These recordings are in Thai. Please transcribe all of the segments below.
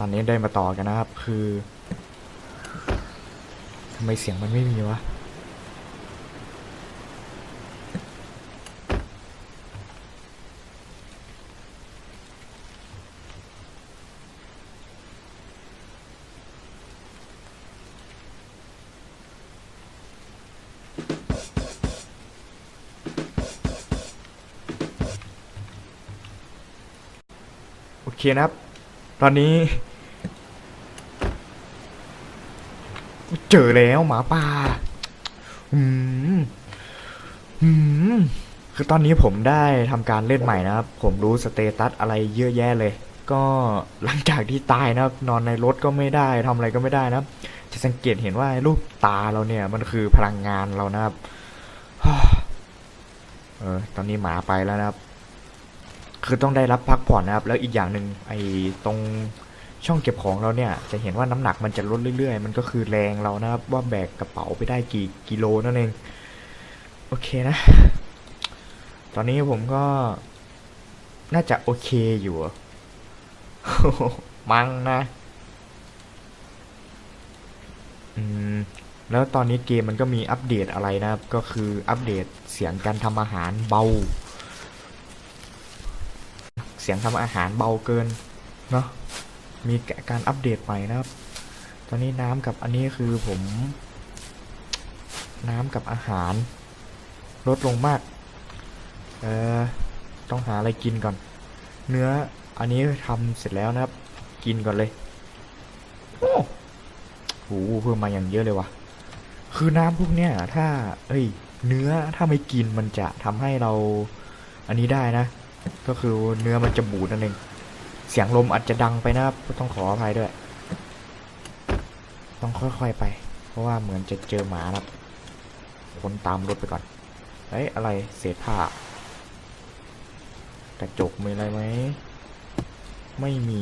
ตอนนี้ได้มาต่อกันนะครับคือทำไมเสียงมันไม่มีวะโอเคนะครับตอนนี้เจอแล้วหมาป่าอืมอืมคือตอนนี้ผมได้ทำการเล่นใหม่นะครับผมรู้สเตตัสอะไรเยอะแยะเลยก็หลังจากที่ตายนะครับนอนในรถก็ไม่ได้ทำอะไรก็ไม่ได้นะครับจะสังเกตเห็นว่ารูปตาเราเนี่ยมันคือพลังงานเรานะครับตอนนี้หมาไปแล้วนะครับคือต้องได้รับพักผ่อนนะครับแล้วอีกอย่างหนึ่งไอ้ตรงช่องเก็บของเราเนี่ยจะเห็นว่าน้ำหนักมันจะลดเรื่อยๆมันก็คือแรงเรานะครับว่าแบกกระเป๋าไปได้กี่กิโลนั่นเองโอเคนะตอนนี้ผมก็น่าจะโอเคอยู่ มั้งนะอืมแล้วตอนนี้เกมมันก็มีอัปเดตอะไรนะครับก็คืออัปเดตเสียงการทำอาหารเบาเสียงทำอาหารเบาเกินเนาะมีการอัปเดตใหม่นะครับตอนนี้น้ำกับอันนี้คือผมน้ำกับอาหารลดลงมากเออต้องหาอะไรกินก่อนเนื้ออันนี้ทำเสร็จแล้วนะครับกินก่อนเลยโอ้โหเพิ่มมาอย่างเยอะเลยว่ะคือน้ำพวกเนี้ยถ้าเนื้อถ้าไม่กินมันจะทำให้เราอันนี้ได้นะก็คือเนื้อมันจะบูดนั่นเองเสียงลมอาจจะดังไปนะครับต้องขออภัยด้วยต้องค่อยๆไปเพราะว่าเหมือนจะเจอหมานะคนตามรถไปก่อนอะไรเศษผ้ากระจกมีอะไรไหมไม่มี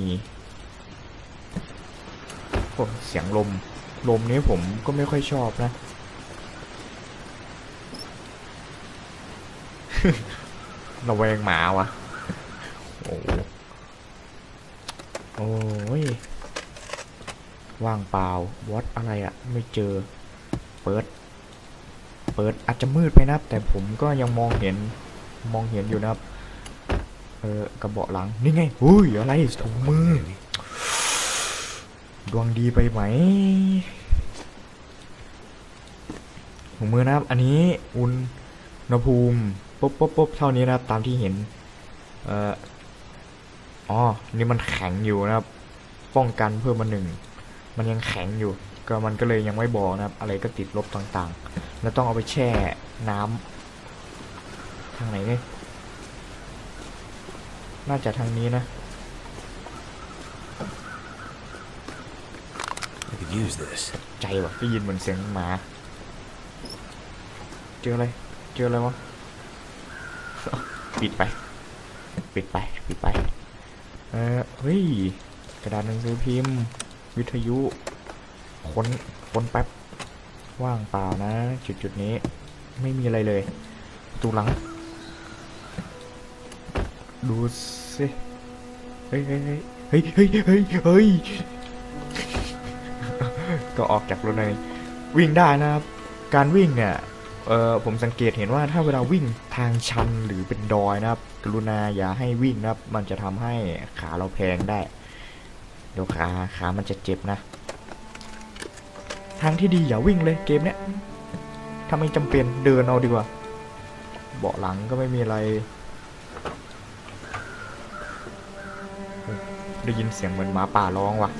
โอ้เสียงลมนี้ผมก็ไม่ค่อยชอบนะระแวงหมาวะโอ้โอ้ยว่างเปล่าวอตอะไรอะไม่เจอเปิดอาจจะมืดไปนะครับแต่ผมก็ยังมองเห็นอยู่นะครับกระบอกหลังนี่ไงอุ้ยอะไรถุงมือดวงดีไปไหมถุงมือนะครับอันนี้อุณหภูมิปุ๊บเท่านี้นะครับตามที่เห็นเอ่ออ๋อนี่มันแข็งอยู่นะครับป้องกันเพิ่มมาหนึ่งมันยังแข็งอยู่ก็มันก็เลยยังไม่บอกนะครับอะไรก็ติดลบต่างๆแล้วต้องเอาไปแช่น้ำทางไหนเนี่ยน่าจะทางนี้นะใจว่ะได้ยินเหมือนเสียงหมาเจออะไรวะปิดไปเฮ้ยกระดาษหนังสือพิมพ์วิทยุค้นแป๊บว่างเปล่านะจุดนี้ไม่มีอะไรเลยประตูหลังดูสิเฮ้ยก็ออกจากรถเลยวิ่งได้นะครับการวิ่งเนี่ยผมสังเกตเห็นว่าถ้าเวลาวิ่งทางชันหรือเป็นดอยนะครับกรุณาอย่าให้วิ่งนะครับมันจะทำให้ขาเราแพงได้เดี๋ยวขามันจะเจ็บนะทางที่ดีอย่าวิ่งเลยเกมเนี้ยถ้าไม่จำเป็นเดินเอาดีกว่าเบาะหลังก็ไม่มีอะไรได้ยินเสียงเหมือนหมาป่าร้องว่ะ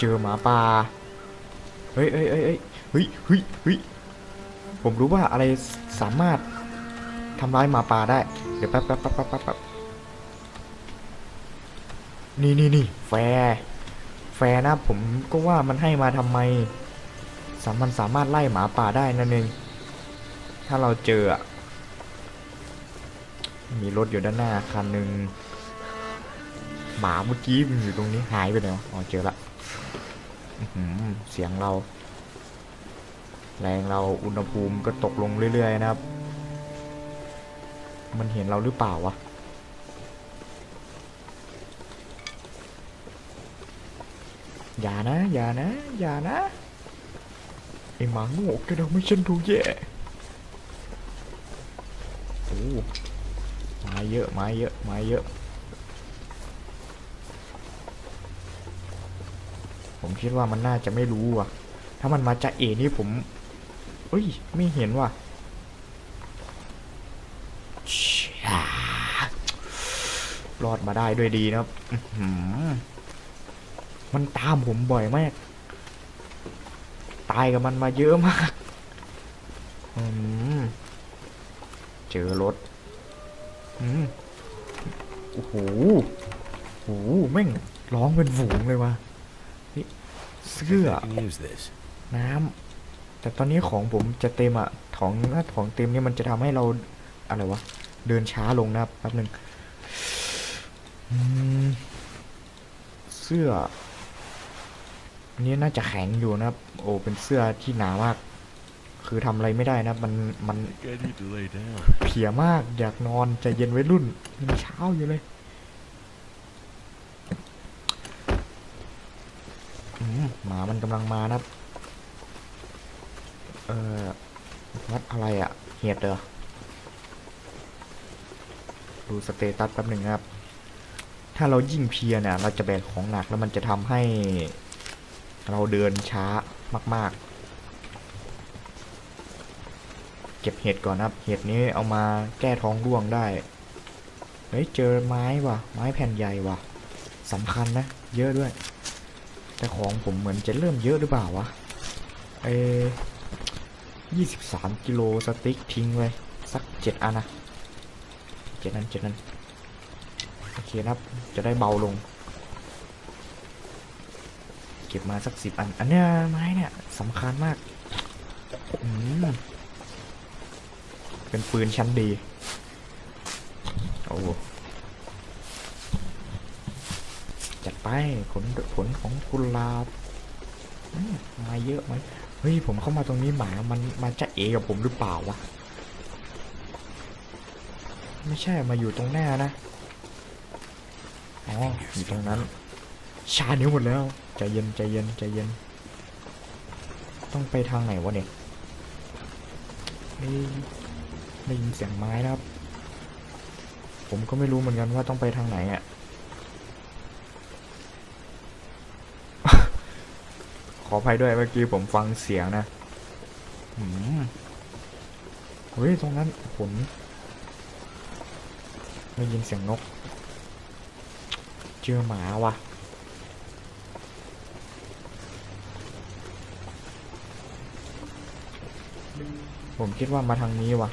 เจอหมาป่าเฮ้ยผมรู้ว่าอะไรสามารถทำร้ายหมาป่าได้เดี๋ยวแป๊บนี่แฟร์นะผมก็ว่ามันให้มาทำไมมันสามารถไล่หมาป่าได้นั่นเองถ้าเราเจอมีรถอยู่ด้านหน้าคันหนึ่งหมาเมื่อกี้มันอยู่ตรงนี้หายไปไหนอ๋อเจอละเสียงเรา แรงเราอุณหภูมิก็ตกลงเรื่อยๆนะครับมันเห็นเราหรือเปล่าวะอย่านะอย่านะอย่านะไอหมาโง่แกทำให้ฉันดูแย่โอ้ไม้เยอะไม้เยอะไม้เยอะผมคิดว่ามันน่าจะไม่รู้อ่ะถ้ามันมาจะเอนี่ผมเอ้ยไม่เห็นว่ะรอดมาได้ด้วยดีนะครับมันตามผมบ่อยมากตายกับมันมาเยอะมากเจอรถโอ้โหโอ้โหแม่งร้องเป็นฝูงเลยว่ะเสื้อน้ำแต่ตอนนี้ของผมจะเต็มอ่ะถ้าของเต็มนี่มันจะทำให้เราอะไรวะเดินช้าลงนะครับแป๊บนึงเสื้ออันนี้น่าจะแข็งอยู่นะครับโอ้เป็นเสื้อที่หนามากคือทำอะไรไม่ได้นะมันเพลียมากอยากนอนใจเย็นไว้รุ่นมันเช้าอยู่เลยหมามันกำลังมานะครับวัดอะไรอ่ะเห็ดเหรอดูสเตตัสแป๊บหนึ่งครับถ้าเรายิ่งเพลียเนี่ยเราจะแบกของหนักแล้วมันจะทำให้เราเดินช้ามากๆเก็บเห็ดก่อนนะครับเห็ดนี้เอามาแก้ท้องร่วงได้เฮ้ยเจอไม้ว่ะไม้แผ่นใหญ่ว่ะสำคัญนะเยอะด้วยแต่ของผมเหมือนจะเริ่มเยอะหรือเปล่าวะ23 กิโลสติ๊กทิ้งไว้สัก7 อันนะ7 อันโอเคนะครับจะได้เบาลงเก็บมาสัก10 อันอันเนี้ยไม้เนี่ยสำคัญมากเป็นปืนชั้นดีโอ้จัดไปผลของกุหลาบมาเยอะไหมเฮ้ยผมเข้ามาตรงนี้หมามันมาจะเอกับผมหรือเปล่าวะไม่ใช่มาอยู่ตรงหน้านะอ๋ออยู่ตรงนั้นชานิ้วหมดแล้วใจเย็นใจเย็นใจเย็นต้องไปทางไหนวะเนี่ยได้ยินเสียงไม้นะครับผมก็ไม่รู้เหมือนกันว่าต้องไปทางไหนอ่ะ ขออภัยด้วยเมื่อกี้ผมฟังเสียงนะเฮ้ยตรงนั้นผมได้ยินเสียงนกเจอหมาว่ะผมคิดว่ามาทางนี้ว่ะ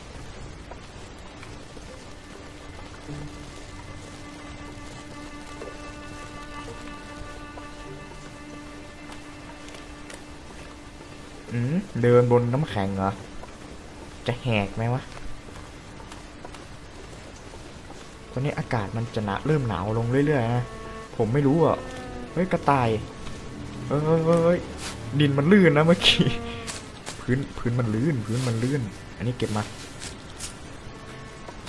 เดินบนน้ำแข็งเหรอจะแหกไหมวะตอนนี้อากาศมันจะเริ่มหนาวลงเรื่อยๆนะผมไม่รู้อ่ะเฮ้ยกระต่ายดินมันลื่นนะเมื่อกี้พื้นมันลื่นอันนี้เก็บมา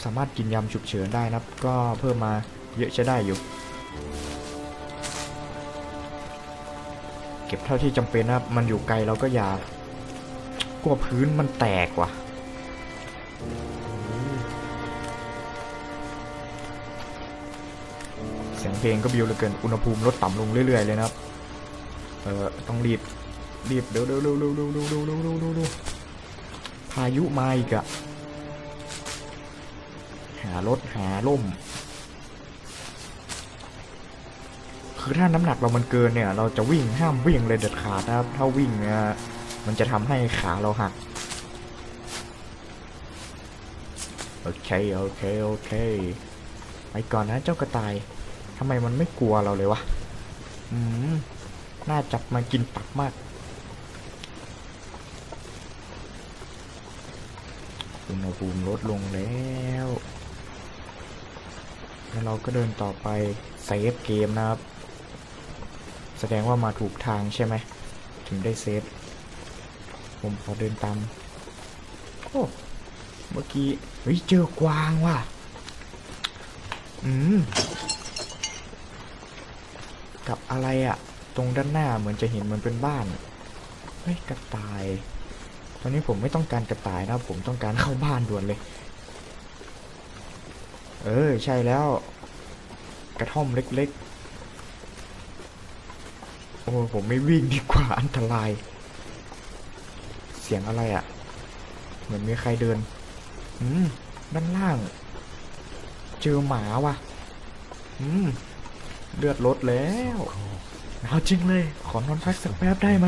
สามารถกินยำฉุกเฉินได้นะก็เพิ่มมาเยอะจะได้อยู่เก็บเท่าที่จำเป็นนะมันอยู่ไกลเราก็อย่ากลัวพื้นมันแตกว่ะเสียงเพลงก็บิวเหลือเกินอุณหภูมิลดต่ำลงเรื่อยๆเลยนะครับต้องรีบเร็วพายุมาอีกอะหารถหาล่มคือถ้าน้ำหนักเรามันเกินเนี่ยเราจะวิ่งห้ามวิ่งเลยเด็ดขาดนะครับถ้าวิ่งเนี่ยมันจะทำให้ขาเราหักโอเคไปก่อนนะเจ้ากระต่ายทำไมมันไม่กลัวเราเลยวะน่าจับมากินปักมากอุณหภูมิลดลงแล้วเราก็เดินต่อไปเซฟเกมนะครับแสดงว่ามาถูกทางใช่ไหมถึงได้เซฟโห ผมขอเดินตามโอ้เมื่อกี้เฮ้ยเจอกวางว่ะกับอะไรอะตรงด้านหน้าเหมือนจะเห็นมันเป็นบ้านเฮ้ยกระต่ายตอนนี้ผมไม่ต้องการกระต่ายนะผมต้องการเข้าบ้านด่วนเลยใช่แล้วกระท่อมเล็กๆโอ้ผมไม่วิ่งดีกว่าอันตรายเสียงอะไรอะเหมือนมีใครเดินด้านล่างเจอหมาว่ะเลือดลดแล้วหนาวจริงเลยขอนอนพักสักแป๊บได้ไหม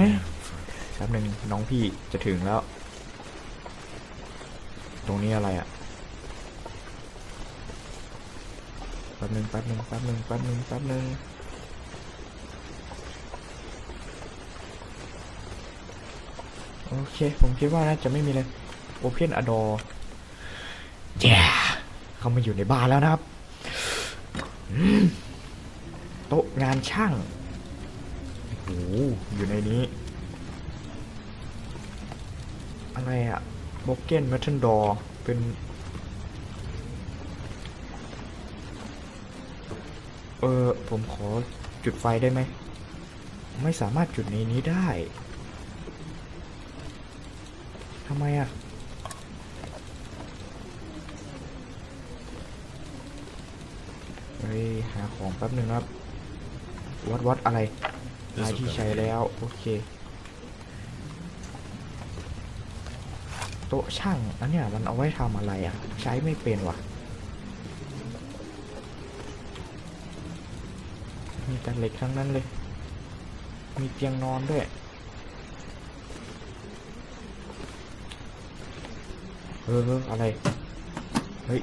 แป๊บหนึ่งน้องพี่จะถึงแล้วตรงนี้อะไรอะแป๊บหนึ่งโอเคผมคิดว่าน่าจะไม่มีเลย Open a door เข้ามาอยู่ในบ้านแล้วนะครับโต๊ะงานช่างโอ้อยู่ในนี้อะไรอะ Broken Metal Door เป็นผมขอจุดไฟได้ไหมไม่สามารถจุดในนี้ได้ทำไมอะเฮ้ยหาของแป๊บหนึ่งครับวัดอะไรลายที่ใช้แล้วโอเคโต๊ะช่างอันเนี้ยมันเอาไว้ทำอะไรอ่ะใช้ไม่เป็นว่ะมีแต่เหล็กทั้งนั้นเลยมีเตียงนอนด้วยอะไรเฮ้ย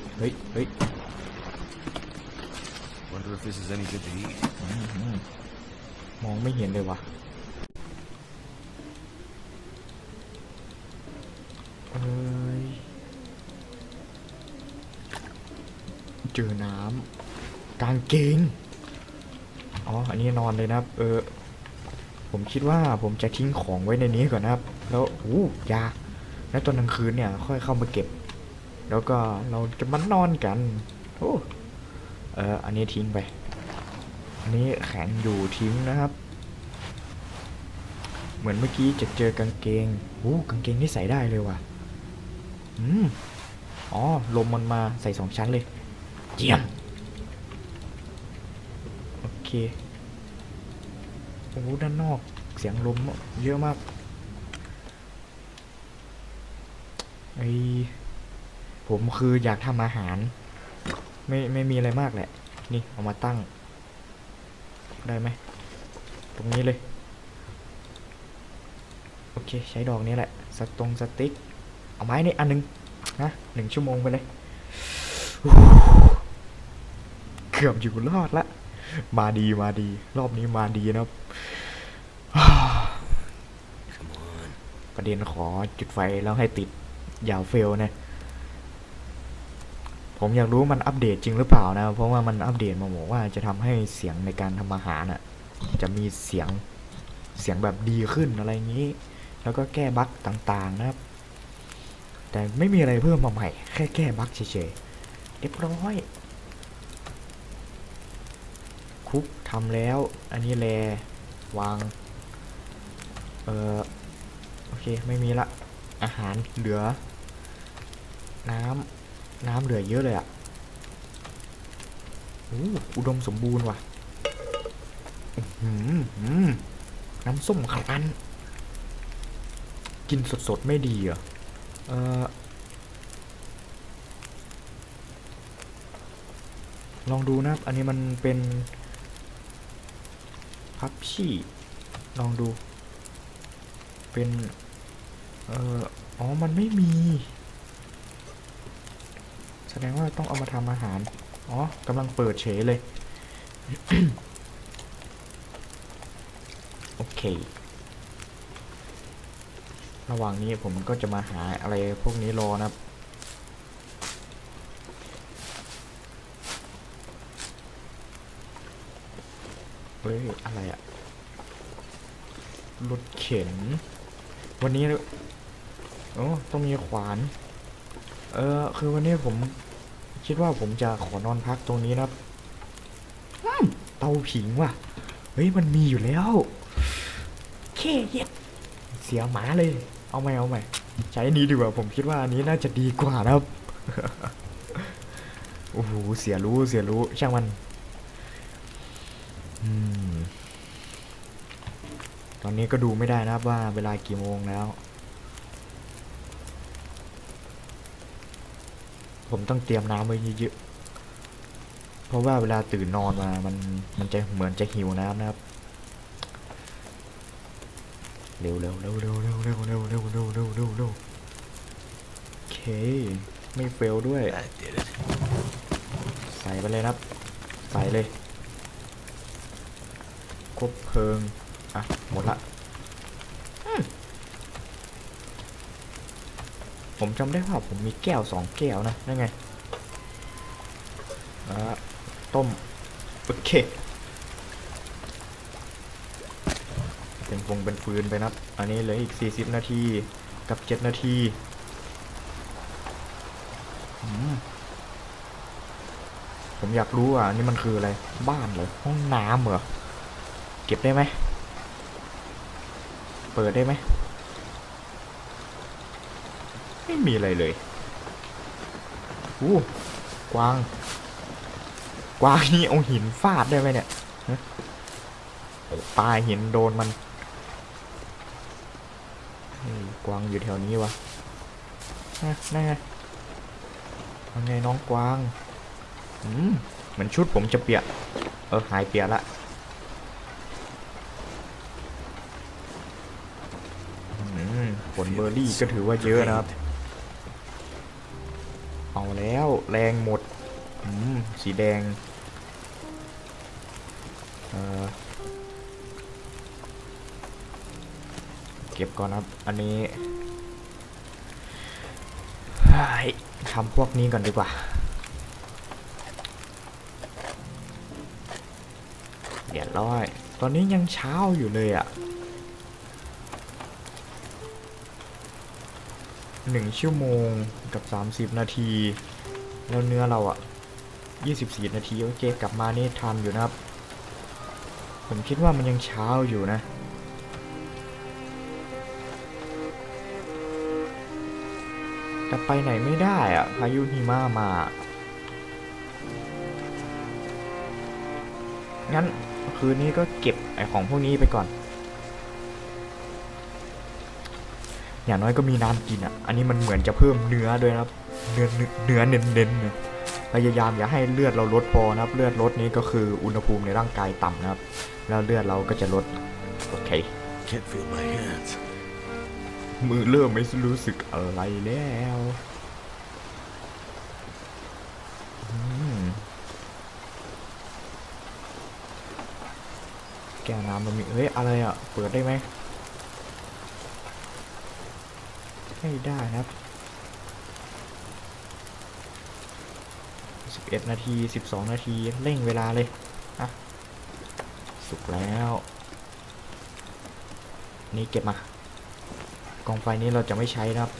Wonder if this is any good to eat. มองไม่เห็นเลยวะเจอน้ำกางเกงอ๋ออันนี้นอนเลยนะครับผมคิดว่าผมจะทิ้งของไว้ในนี้ก่อนนะครับแล้วยาแล้วตอนกลางคืนเนี่ยค่อยเข้ามาเก็บแล้วก็เราจะมานอนกันอันนี้ทิ้งไปอันนี้แข็งอยู่ทิ้งนะครับเหมือนเมื่อกี้จะเจอกางเกงกางเกงนี่ใส่ได้เลยว่ะอ๋อลมมันมาใส่2 ชั้นเลยเยี่ยมโอเคด้านนอกเสียงลมเยอะมากผมคืออยากทำอาหารไม่มีอะไรมากแหละนี่เอามาตั้งได้ไหมตรงนี้เลยโอเคใช้ดอกนี้แหละสติ๊กเอาไม้นี่อันนึงนะ1 ชั่วโมงไปเลยเกือบอยู่รอดละมาดีรอบนี้มาดีนะครับประเด็นขอจุดไฟแล้วให้ติดอย่าเฟลนะผมอยากรู้มันอัปเดตจริงหรือเปล่านะเพราะว่ามันอัปเดตมาบอกว่าจะทำให้เสียงในการทำอาหารจะมีเสียงแบบดีขึ้นอะไรอย่างนี้แล้วก็แก้บั๊กต่างๆนะครับแต่ไม่มีอะไรเพิ่มมาใหม่แค่แก้บั๊กเฉยๆเรียบร้อยคุกทำแล้วอันนี้แลวางโอเคไม่มีละอาหารเหลือน้ำเหลือเยอะเลยอุดมสมบูรณ์ว่ะน้ำส้มขันกินสดๆไม่ดีเหรอลองดูนะอันนี้มันเป็นพับชี่ลองดูเป็นมันไม่มีแสดงว่าต้องเอามาทำอาหารกำลังเปิดเฉยเลย โอเคระหว่างนี้ผมก็จะมาหาอะไรพวกนี้รอนะครับอะไรรถเข็นวันนี้ โอ้ต้องมีขวานคือวันนี้ผมคิดว่าผมจะขอนอนพักตรงนี้นะครับเตาผิงว่ะเฮ้ยมันมีอยู่แล้วเคเย็ดเสียหมาเลยเอาใหม่ใช้อันนี้ดีกว่าผมคิดว่าอันนี้น่าจะดีกว่านะครับ โอ้โหเสียรู้ช่างมันตอนนี้ก็ดูไม่ได้นะครับว่าเวลากี่โมงแล้ว ผมต้องเตรียมน้ำไว้เยอะๆเพราะว่าเวลาตื่นนอนมามันจะเหมือนจะหิวน้ำนะครับเร็วโอเคไม่เฟลด้วย That did it. ใส่ไปเลยนะครับใส่เลยครบเพลิงอ่ะหมดละผมจำได้ว่าผมมีแก้ว2 แก้วนะนั่นไงต้มโอเคเป็นฟืนไปนะอันนี้เหลืออีก40 นาทีกับ7 นาทีผมอยากรู้อ่ะอันนี้มันคืออะไรบ้านเหรอห้องน้ำเหรอเก็บได้ไหมเปิดได้ไหมไม่มีอะไรเลยกวางนี่เอาหินฟาดได้ไหมเนี่ยปลาหินโดนมันกวางอยู่แถวนี้วะนั่นไงว่าไงน้องกวางเหมือนชุดผมจะเปียกหายเปียกละผลเบอร์รี่ก็ถือว่าเยอะนะครับเอาแล้วแรงหมดสีแดงเก็บก่อนครับอันนี้ทำพวกนี้ก่อนดีกว่าเดี๋ยวร้อยตอนนี้ยังเช้าอยู่เลยอ่ะ1 ชั่วโมงกับ30 นาทีแล้วเนื้อเราอ่ะ24 นาทีโอเคกลับมานี่ทันอยู่นะครับผมคิดว่ามันยังเช้าอยู่นะแต่ไปไหนไม่ได้อ่ะพายุหิมะมางั้นคืนนี้ก็เก็บไอ้ของพวกนี้ไปก่อนอย่างน้อยก็มีน้ำกินอ่ะอันนี้มันเหมือนจะเพิ่มเนื้อด้วยนะครับเนื้อเน้นๆนะพยายามอย่าให้เลือดเราลดพอนะครับเลือดลดนี้ก็คืออุณหภูมิในร่างกายต่ำนะครับแล้วเลือดเราก็จะลดโอเค Can't feel my hands. มือเริ่มไม่รู้สึกอะไรแล้วแก้วน้ำมันมีเฮ้ยอะไรอ่ะเปิดได้ไหมไม่ได้นะครับ11 นาที12 นาทีเร่งเวลาเลยอ่ะสุกแล้วนี่เก็บมากองไฟนี้เราจะไม่ใช้นะครับ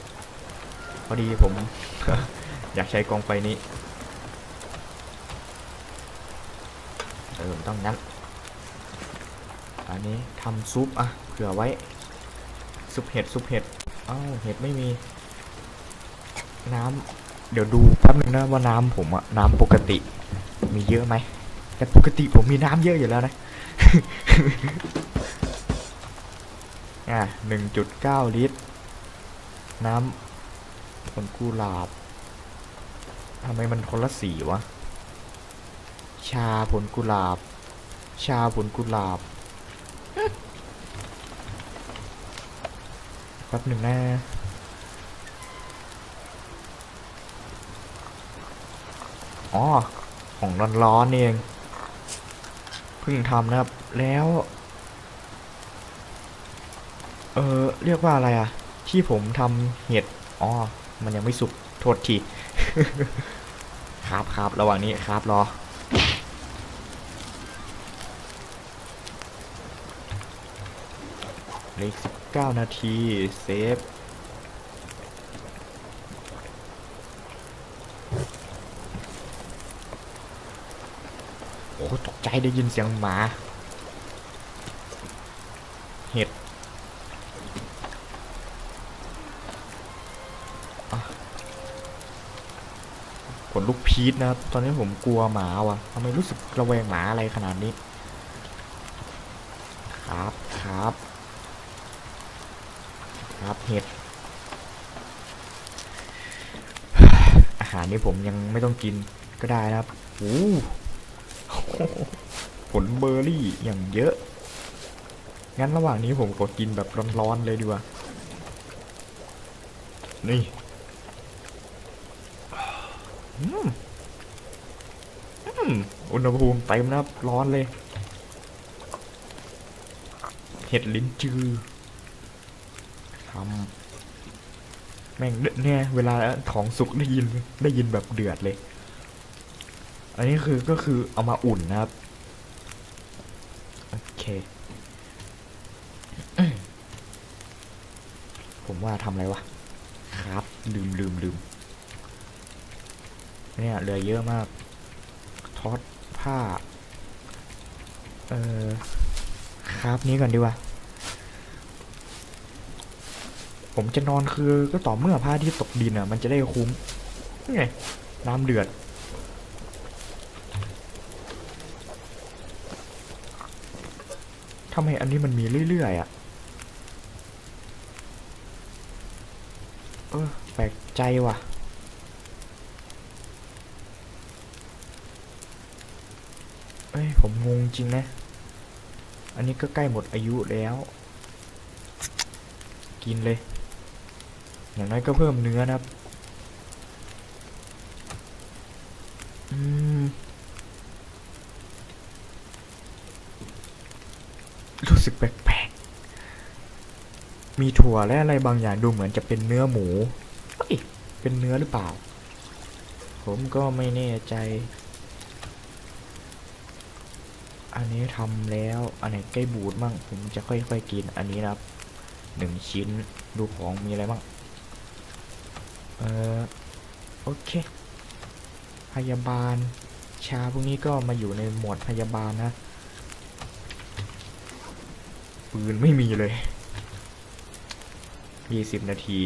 พอดีผม อยากใช้กองไฟนี้ต้องงั้นอันนี้ทำซุปอ่ะเผื่อไว้ซุปเห็ดเอ้าเห็ดไม่มีน้ำเดี๋ยวดูแป๊บนึงนะว่าน้ำผมอะน้ำปกติมีเยอะไหมแต่ปกติผมมีน้ำเยอะอยู่แล้วนะ 1.9 ลิตรน้ำผลกุหลาบทำไมมันคนละสีวะชาผลกุหลาบแป๊บหนึ่งนะอ๋อของร้อนๆนี่เองเพิ่งทำนะครับแล้วเรียกว่าอะไรอ่ะที่ผมทำเห็ดอ๋อมันยังไม่สุกโทษที ครับระหว่างนี้ครับรอเหลือ19 นาทีเซฟ ตกใจได้ยินเสียงหมา เห็ดขนลูกพีชนะครับ ตอนนี้ผมกลัวหมาว่ะทำไมรู้สึกระแวงหมาอะไรขนาดนี้ ครับครับครับเห็ด อาหารนี้ผมยังไม่ต้องกินก็ได้นะครับโอ้ผลเบอร์รี่อย่างเยอะ งั้นระหว่างนี้ผมขอกินแบบร้อนๆเลยดีกว่า นี่อืมอุณหภูมิเต็มนะครับ ร้อนเลย เห็ดลิ้นจือทำแม่งเนี่ยเวลาของสุกได้ยินแบบเดือดเลย อันนี้ก็คือเอามาอุ่นนะครับ โอเค ผมว่าทำอะไรวะ ครับ ลืมเนี่ยเหลือเยอะมากทอดผ้า ครับนี้ก่อนดีกว่า ผมจะนอนก็ต่อเมื่อผ้าที่ตกดินอ่ะ มันจะได้คุ้มนี่ไงน้ำเดือดทำไมอันนี้มันมีเรื่อยๆอ่ะ แปลกใจว่ะ ผมงงจริงนะ อันนี้ก็ใกล้หมดอายุแล้ว กินเลย อย่างน้อยก็เพิ่มเนื้อนะครับรู้สึกแปลกๆ มีถั่วและอะไรบางอย่างดูเหมือนจะเป็นเนื้อหมูเฮ้ยเป็นเนื้อหรือเปล่า ผมก็ไม่แน่ใจ อันนี้ทำแล้ว อันไหนใกล้บูดมั่งผมจะค่อยๆกินอันนี้นะครับ1 ชิ้นดูของมีอะไรบ้างโอเคพยาบาลชาพวกนี้ก็มาอยู่ในหมวดพยาบาลนะปืนไม่มีเลย20 นาที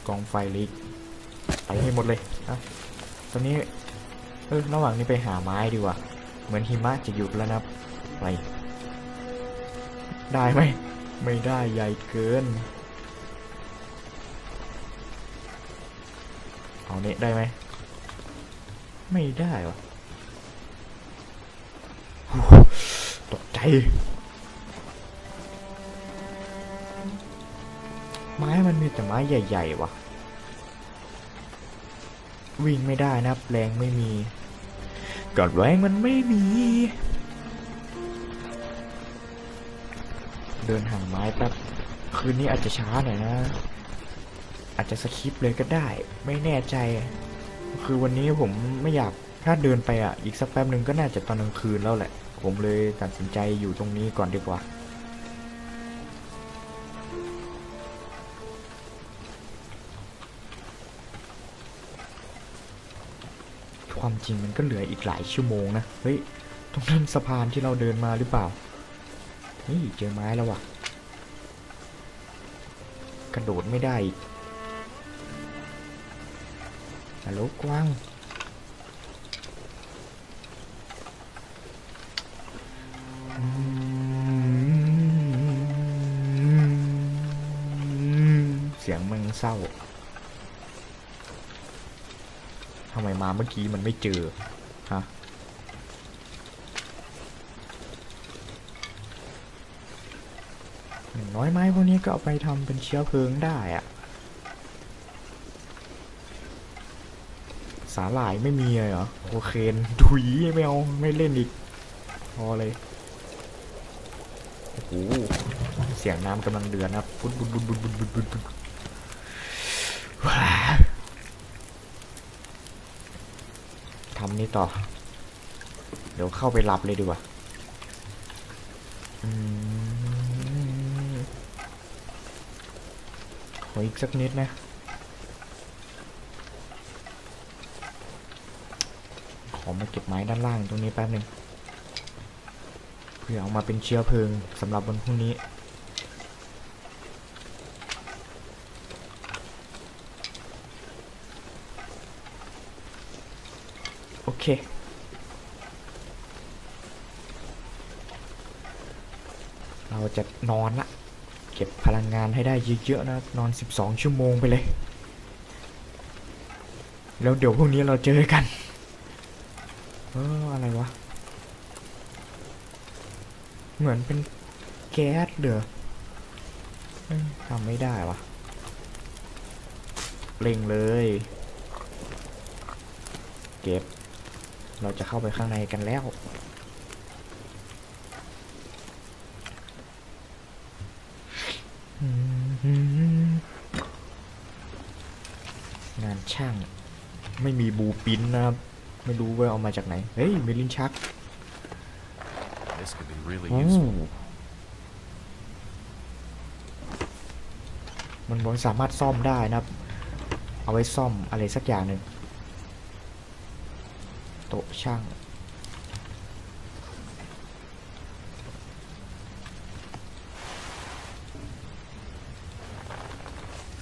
กองไฟลิกไปให้หมดเลยนะตอนนี้ระหว่างนี้ไปหาไม้ดีกว่าเหมือนหิมะจะหยุดแล้วนะไปได้ไหมไม่ได้ใหญ่เกินเอาเนี้ได้ไหมไม่ได้วะตกใจไม้มันมีแต่ไม้ใหญ่ๆวะวิ่งไม่ได้นะแรงไม่มีกดแรงมันไม่มีเดินห่างไม้แป๊บคืนนี้อาจจะช้าหน่อยนะอาจจะสคิปเลยก็ได้ไม่แน่ใจคือวันนี้ผมไม่อยากถ้าเดินไปอ่ะอีกสักแป๊บหนึ่งก็น่าจะตอนกลางคืนแล้วแหละผมเลยตัดสินใจอยู่ตรงนี้ก่อนดีกว่าความจริงมันก็เหลืออีกหลายชั่วโมงนะเฮ้ยตรงนั้นสะพานที่เราเดินมาหรือเปล่านี่เจอไม้แล้วว่ะกระโดดไม่ได้อีกฮัลโหลกว้างเสียงมันเศร้าทำไมมาเมื่อกี้มันไม่เจอฮะน้อยไม้พวกนี้ก็เอาไปทำเป็นเชื้อเพลิงได้อะสาหร่ายไม่มีเลยเหรอโอเคนดุยไม่เอาไม่เล่นอีกพอเลยโอ้โหเสียงน้ำกำลังเดือดนะครับบุดบุดบุดบุดบุดบุดบุดบุดทำนี่ต่อเดี๋ยวเข้าไปหลับเลยดีกว่าขออีกสักนิดนะขอมาเก็บไม้ด้านล่างตรงนี้แป๊บหนึ่ง พื่อเอามาเป็นเชื้อเพลิงสำหรับวันพรุ่งนี้โอเคเราจะนอนละเก็บพลังงานให้ได้เยอะๆนะนอน12ชั่วโมงไปเลยแล้วเดี๋ยวพรุ่งนี้เราเจอกันอะไรวะเหมือนเป็นแก๊สเด้อทำไม่ได้วะเร่งเลยเก็บเราจะเข้าไปข้างในกันแล้วงานช่างไม่มีบูปินนะครับไม่รู้ว่าเอามาจากไหนเฮ้ยมีลิ้นชัก This could be really โอ้ useful. มันบอกสามารถซ่อมได้นะครับเอาไว้ซ่อมอะไรสักอย่างหนึ่งโต๊ะช่าง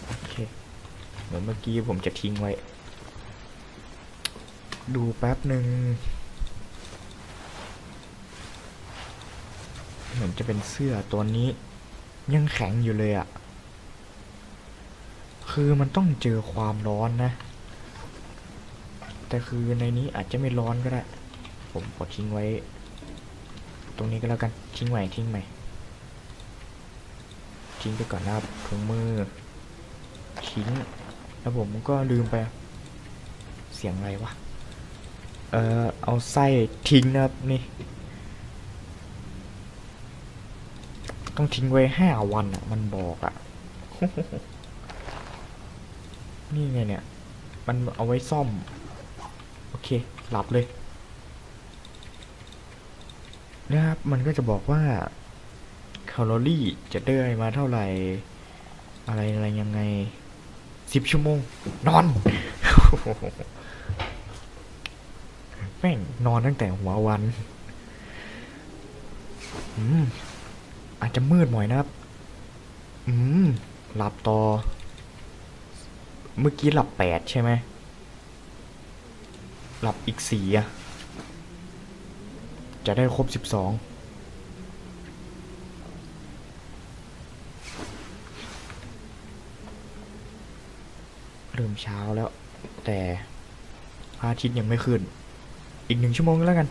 โอเคเหมือนเมื่อกี้ผมจะทิ้งไว้ดูแป๊บหนึ่งเหมือนจะเป็นเสื้อตัวนี้ยังแข็งอยู่เลยอะคือมันต้องเจอความร้อนนะแต่คือในนี้อาจจะไม่ร้อนก็ได้ผมกดทิ้งไว้ตรงนี้ก็แล้วกันทิ้งใหม่ทิ้งไปก่อนนะครับถุงมือทิ้งแล้วผมก็ลืมไปเสียงอะไรวะเอาไส้ทิ้งนะครับนี่ต้องทิ้งไว้5 วันอ่ะมันบอกอ่ะ นี่ไงเนี่ยมันเอาไว้ซ่อมโอเคหลับเลยนะครับมันก็จะบอกว่าแคลอรี่จะได้มาเท่าไหร่อะไรยังไง10 ชั่วโมงนอน แม่งนอนตั้งแต่หัววันอาจจะมืดหน่อยนะครับหลับต่อเมื่อกี้หลับ8ใช่ไหมหลับอีก4อะจะได้ครบ12เริ่มเช้าแล้วแต่พระอาทิตย์ยังไม่ขึ้นอีก1 ชั่วโมงก็แล้วกัน